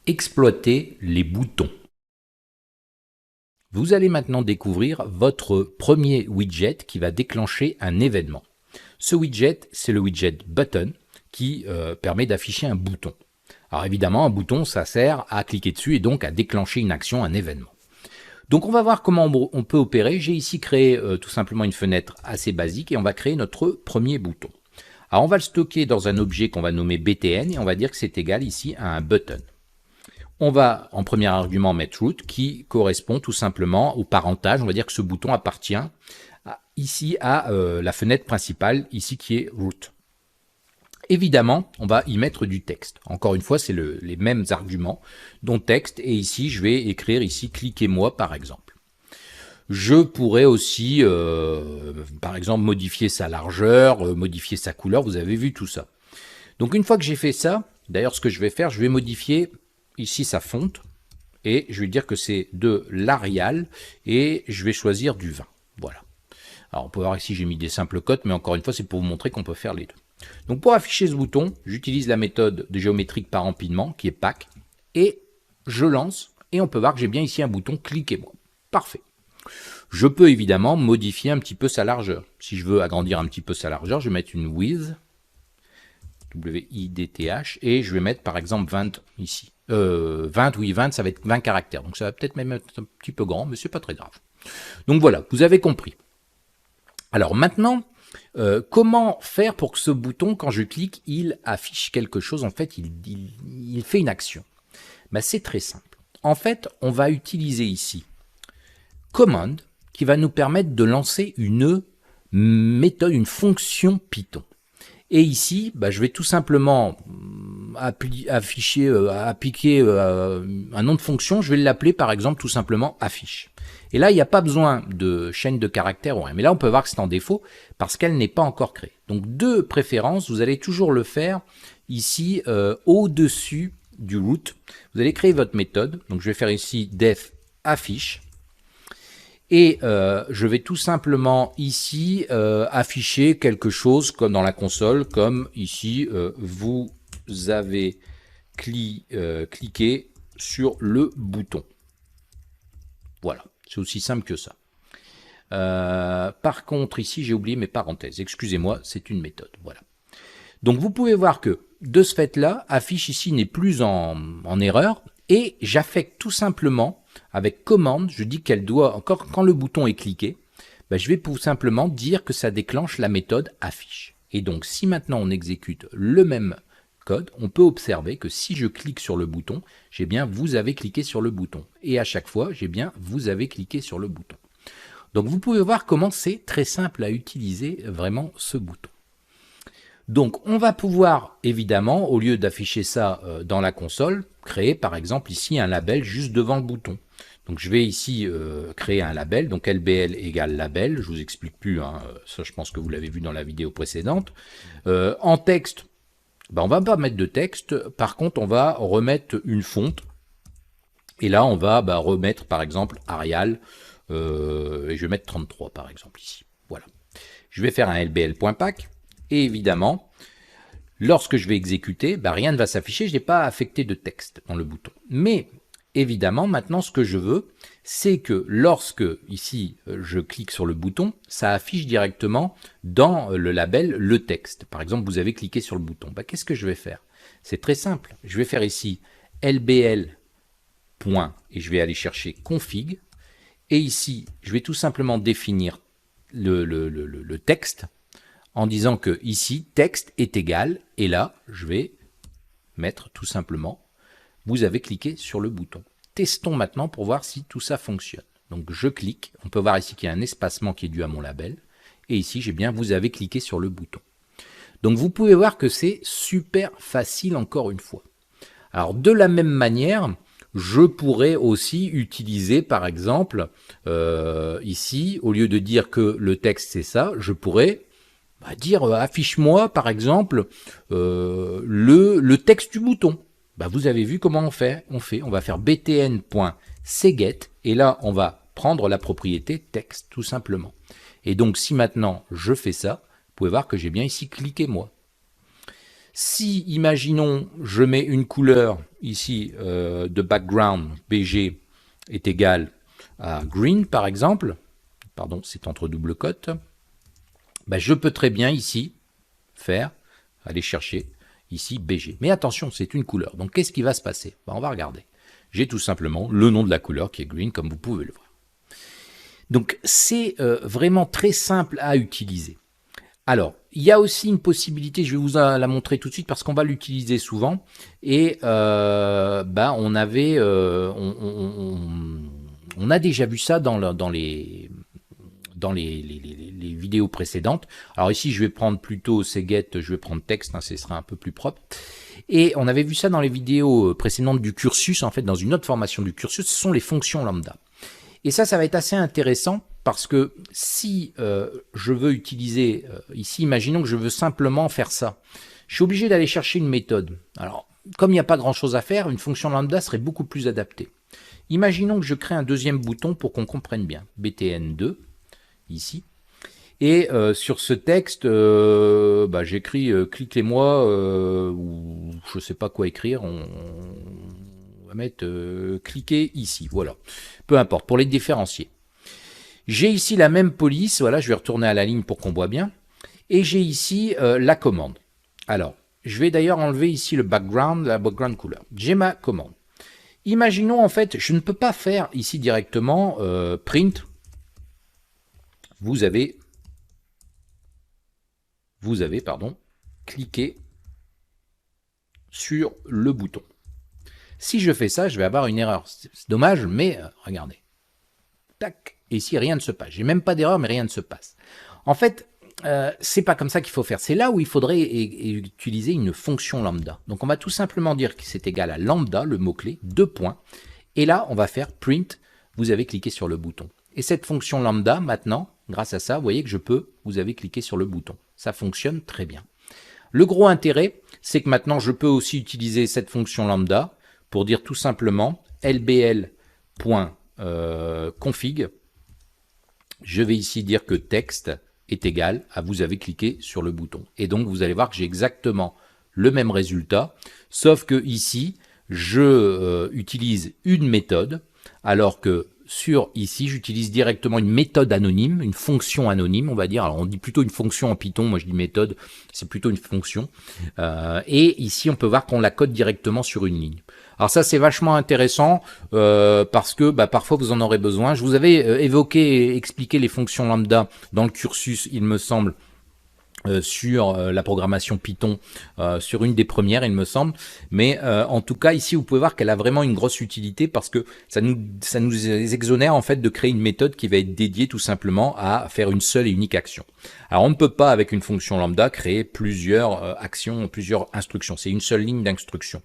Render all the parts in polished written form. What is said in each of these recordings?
Exploiter les boutons. Vous allez maintenant découvrir votre premier widget qui va déclencher un événement. Ce widget, c'est le widget Button qui permet d'afficher un bouton. Alors évidemment, un bouton, ça sert à cliquer dessus et donc à déclencher une action, un événement. Donc on va voir comment on peut opérer. J'ai ici créé tout simplement une fenêtre assez basique et on va créer notre premier bouton. Alors on va le stocker dans un objet qu'on va nommer btn et on va dire que c'est égal ici à un button. On va en premier argument mettre root qui correspond tout simplement au parentage. On va dire que ce bouton appartient ici à la fenêtre principale ici qui est root. Évidemment, on va y mettre du texte. Encore une fois, c'est les mêmes arguments, dont texte, et ici, je vais écrire ici « cliquez-moi » par exemple. Je pourrais aussi, par exemple, modifier sa largeur, modifier sa couleur, vous avez vu tout ça. Donc une fois que j'ai fait ça, d'ailleurs ce que je vais faire, je vais modifier ici sa fonte, et je vais dire que c'est de l'Arial, et je vais choisir du 20. Voilà. Alors on peut voir ici, j'ai mis des simples cotes, mais encore une fois, c'est pour vous montrer qu'on peut faire les deux. Donc pour afficher ce bouton, j'utilise la méthode de géométrique par empilement qui est pack et je lance et on peut voir que j'ai bien ici un bouton cliquez-moi. Parfait. Je peux évidemment modifier un petit peu sa largeur. Si je veux agrandir un petit peu sa largeur, je vais mettre une width, W-I-D-T-H, et je vais mettre par exemple 20 ici. 20, oui 20, ça va être 20 caractères. Donc ça va peut-être même être un petit peu grand, mais c'est pas très grave. Donc voilà, vous avez compris. Alors maintenant, comment faire pour que ce bouton, quand je clique, il affiche quelque chose, en fait, il fait une action? Ben, c'est très simple. En fait, on va utiliser ici command qui va nous permettre de lancer une méthode, une fonction Python. Et ici, ben, je vais tout simplement appliquer un nom de fonction, je vais l'appeler par exemple tout simplement affiche. Et là, il n'y a pas besoin de chaîne de caractères ou rien. Mais là, on peut voir que c'est en défaut parce qu'elle n'est pas encore créée. Donc, de préférence, vous allez toujours le faire ici au-dessus du root. Vous allez créer votre méthode. Donc, je vais faire ici def affiche. Et je vais tout simplement ici afficher quelque chose comme dans la console, comme ici, vous avez cliqué sur le bouton. Voilà. C'est aussi simple que ça. Par contre, ici, j'ai oublié mes parenthèses. Excusez-moi, c'est une méthode. Voilà. Donc, vous pouvez voir que, de ce fait-là, affiche ici n'est plus en erreur. Et j'affecte tout simplement, avec commande, je dis qu'elle doit, encore quand le bouton est cliqué, ben, je vais tout simplement dire que ça déclenche la méthode affiche. Et donc, si maintenant on exécute le même code, on peut observer que si je clique sur le bouton, j'ai bien vous avez cliqué sur le bouton. Et à chaque fois, j'ai bien vous avez cliqué sur le bouton. Donc vous pouvez voir comment c'est très simple à utiliser vraiment ce bouton. Donc on va pouvoir évidemment, au lieu d'afficher ça dans la console, créer par exemple ici un label juste devant le bouton. Donc je vais ici créer un label, donc LBL égale label, je vous explique plus, hein, ça je pense que vous l'avez vu dans la vidéo précédente. En texte, ben, on va pas mettre de texte, par contre on va remettre une fonte, et là on va remettre par exemple Arial, et je vais mettre 33 par exemple ici. Voilà. Je vais faire un lbl.pack, et évidemment, lorsque je vais exécuter, rien ne va s'afficher, je n'ai pas affecté de texte dans le bouton. Mais évidemment, maintenant ce que je veux, c'est que lorsque ici je clique sur le bouton, ça affiche directement dans le label le texte. Par exemple, vous avez cliqué sur le bouton. Qu'est-ce que je vais faire? C'est très simple. Je vais faire ici lbl. Et je vais aller chercher config. Et ici, je vais tout simplement définir le texte en disant que ici, texte est égal. Et là, je vais mettre tout simplement vous avez cliqué sur le bouton. Testons maintenant pour voir si tout ça fonctionne. Donc je clique, on peut voir ici qu'il y a un espacement qui est dû à mon label, et ici j'ai bien vous avez cliqué sur le bouton. Donc vous pouvez voir que c'est super facile encore une fois. Alors de la même manière, je pourrais aussi utiliser par exemple, ici, au lieu de dire que le texte c'est ça, je pourrais dire affiche-moi par exemple le texte du bouton. Vous avez vu comment on fait. On va faire btn.cget et là on va prendre la propriété texte tout simplement. Et donc si maintenant je fais ça, vous pouvez voir que j'ai bien ici cliqué moi. Si, imaginons, je mets une couleur ici de background BG est égal à green par exemple, pardon, c'est entre double cotes, ben, je peux très bien ici faire, aller chercher ici BG. Mais attention, c'est une couleur. Donc qu'est-ce qui va se passer? Ben, on va regarder. J'ai tout simplement le nom de la couleur qui est green, comme vous pouvez le voir. Donc c'est vraiment très simple à utiliser. Alors, il y a aussi une possibilité, je vais vous la montrer tout de suite parce qu'on va l'utiliser souvent. Et ben, on a déjà vu ça dans les vidéos précédentes. Alors ici, je vais prendre plutôt Seget, je vais prendre texte, hein, ce sera un peu plus propre. Et on avait vu ça dans les vidéos précédentes du cursus, en fait, dans une autre formation du cursus, ce sont les fonctions lambda. Et ça va être assez intéressant parce que si je veux utiliser, ici, imaginons que je veux simplement faire ça. Je suis obligé d'aller chercher une méthode. Alors, comme il n'y a pas grand-chose à faire, une fonction lambda serait beaucoup plus adaptée. Imaginons que je crée un deuxième bouton pour qu'on comprenne bien. BTN2, ici. Et sur ce texte, bah, j'écris cliquez-moi, ou je ne sais pas quoi écrire, on va mettre cliquez ici, voilà. Peu importe, pour les différencier. J'ai ici la même police, voilà, je vais retourner à la ligne pour qu'on voit bien. Et j'ai ici la commande. Alors, je vais d'ailleurs enlever ici le background, la background couleur. J'ai ma commande. Imaginons en fait, je ne peux pas faire ici directement print. Vous avez cliqué sur le bouton. Si je fais ça, je vais avoir une erreur. C'est dommage, mais regardez. Tac. Et ici, rien ne se passe. J'ai même pas d'erreur, mais rien ne se passe. En fait, c'est pas comme ça qu'il faut faire. C'est là où il faudrait utiliser une fonction lambda. Donc, on va tout simplement dire que c'est égal à lambda, le mot-clé, 2 points. Et là, on va faire print. Vous avez cliqué sur le bouton. Et cette fonction lambda, maintenant, grâce à ça, vous voyez que vous avez cliqué sur le bouton. Ça fonctionne très bien. Le gros intérêt, c'est que maintenant, je peux aussi utiliser cette fonction lambda pour dire tout simplement lbl.config. Je vais ici dire que texte est égal à vous avez cliqué sur le bouton. Et donc, vous allez voir que j'ai exactement le même résultat, sauf que ici, je utilise une méthode, alors que ici, j'utilise directement une méthode anonyme, une fonction anonyme, on va dire. Alors, on dit plutôt une fonction en Python, moi je dis méthode, c'est plutôt une fonction. Et ici, on peut voir qu'on la code directement sur une ligne. Alors ça, c'est vachement intéressant parce que parfois, vous en aurez besoin. Je vous avais évoqué et expliqué les fonctions lambda dans le cursus, il me semble, sur la programmation Python, sur une des premières, il me semble. Mais en tout cas, ici, vous pouvez voir qu'elle a vraiment une grosse utilité parce que ça nous exonère en fait de créer une méthode qui va être dédiée tout simplement à faire une seule et unique action. Alors, on ne peut pas, avec une fonction lambda, créer plusieurs actions, plusieurs instructions. C'est une seule ligne d'instruction.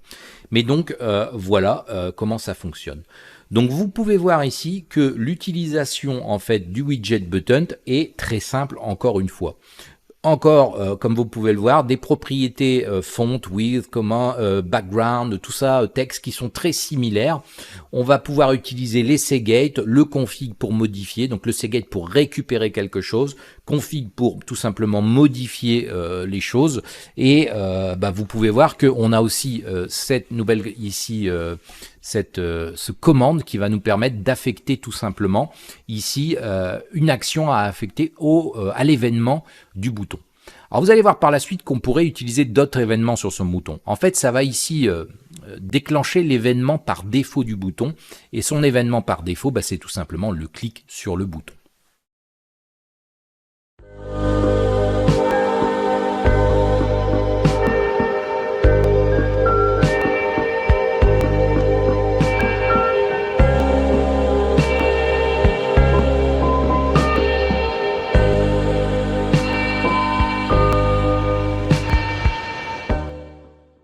Mais donc, voilà comment ça fonctionne. Donc, vous pouvez voir ici que l'utilisation en fait du widget button est très simple encore une fois. Encore, comme vous pouvez le voir, des propriétés font, width, background, tout ça, texte qui sont très similaires. On va pouvoir utiliser les segate, le config pour modifier, donc le segate pour récupérer quelque chose, config pour tout simplement modifier les choses. Et vous pouvez voir qu'on a aussi cette nouvelle ici, ce commande qui va nous permettre d'affecter tout simplement ici une action à affecter à l'événement du bouton. Alors vous allez voir par la suite qu'on pourrait utiliser d'autres événements sur ce bouton. En fait, ça va ici déclencher l'événement par défaut du bouton. Et son événement par défaut, c'est tout simplement le clic sur le bouton.